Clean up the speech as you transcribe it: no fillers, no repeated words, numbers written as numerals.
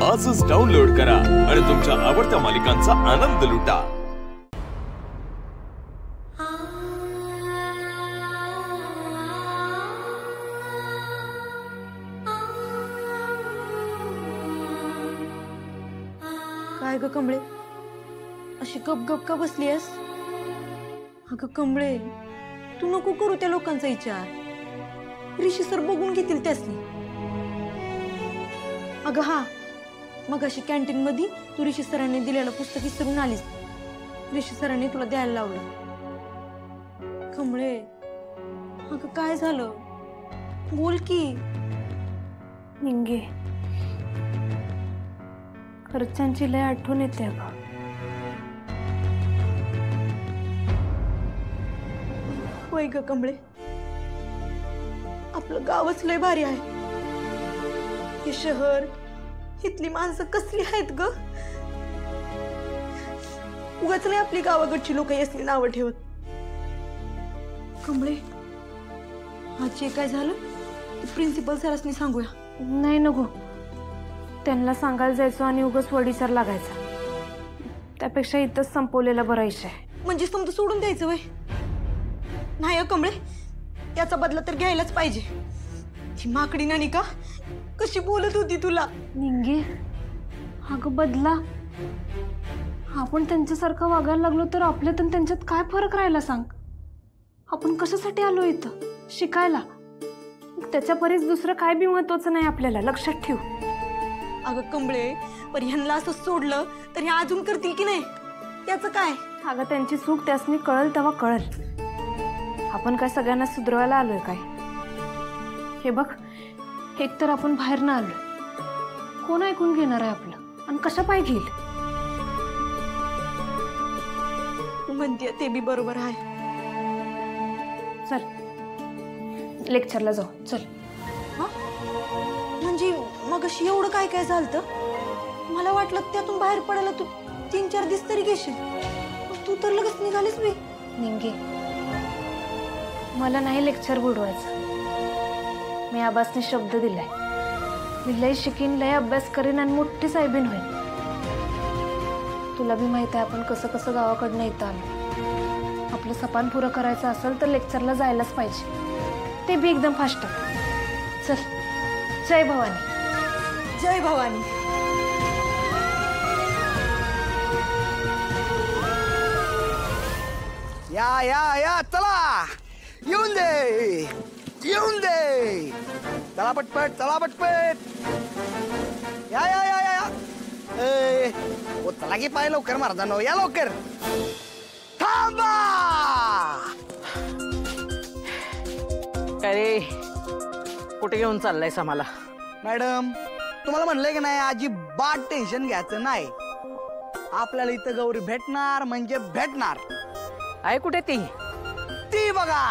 आजच डाउनलोड करा आणि तुमच्या आवडत्या मालिकांचा आनंद लुटा। काय ग कमळे, अशी गप का बसलीयस? अगं कमळे, तू नको करू त्या लोकांचा विचार। ऋषी सर बघून घेतील त्यासनी। अगं हा, मग अशी कॅन्टीन मध्ये तू ऋषी सरांनी दिलेलं पुस्तक विसरून आलीस। ऋषी सरांनी तुला द्यायला लावलं। कमळे, अगं काय झालं? बोल की। निंगे, घरच्यांची लय आठवण येते अगं। होय ग कमळे, आपलं गावच लय भारी आहे। हे शहर, इथली माणसं कसली आहेत ग। उगाच नाही आपली गावाकडची लोक असली नावं ठेवत। कमळे, आज जे काय झालं ते प्रिन्सिपल सरांनी सांगूया। नाही नको, त्यांना सांगायला जायचो आणि उगाच वडीसर लागायचा। त्यापेक्षा इथंच संपवलेला बरा विषय। म्हणजे समजा सोडून द्यायचं वय? नाही कमळे, याचा बदला तर घ्यायलाच पाहिजे। ती माकडी नानी का कशी बोलत होती तुला। निंगे, अगं बदला, आपण त्यांच्यासारखं वागायला लागलो तर आपल्यात आणि त्यांच्यात काय फरक राहिला सांग? आपण कशासाठी आलो इथं? शिकायला। त्याच्या परीस दुसरं काय बी महत्वाचं नाही आपल्याला, लक्षात ठेव। अगं कमळे, पण ह्यांना असं सोडलं तर हे अजून करतील की नाही, त्याचं काय? अगं त्यांची चूक त्यासनी कळल तेव्हा कळल। आपण काय सगळ्यांना सुधरवायला आलोय काय? हे बघ, एक तर आपण बाहेर ना आलोय, कोण ऐकून घेणार आहे आपलं? आणि कशा पाय घेईल? म्हणते ते बी बरोबर आहे। चल लेक्चरला जाऊ, चल। म्हणजे मग अशी एवढं काय काय झालं? मला वाटलं त्यातून बाहेर पडायला तू 3-4 दिवस तरी घेशील, तू तर लगेच निघालीस बी। निंगे, मला नाही लेक्चर बुडवायचं। मी आबासने शब्द दिलाय, मी लय शिकीन, लय अभ्यास करीन आणि मोठी साहेबीन होईन। तुला बी माहित आहे आपण कसं कसं गावाकडनं इथं आलो। आपलं सपान पुरं करायचं असेल तर लेक्चरला जायलाच पाहिजे, ते बी एकदम फास्ट। चल, जय भवानी। जय भवानी। या या या, चला येऊन दे, येऊन दे। चला पटपट, चला पटपट। या या या या, ए ओ चला की, पाय लवकर मारदानो, या लवकर। थांबा। अरे कुठे घेऊन चाललायस आम्हाला? मॅडम, तुम्हाला म्हणलंय की नाही, अजिबात टेन्शन घ्यायचं नाही। आपल्याला इथं गौरी भेटणार म्हणजे भेटणार। आहे कुठे ती? ती बघा।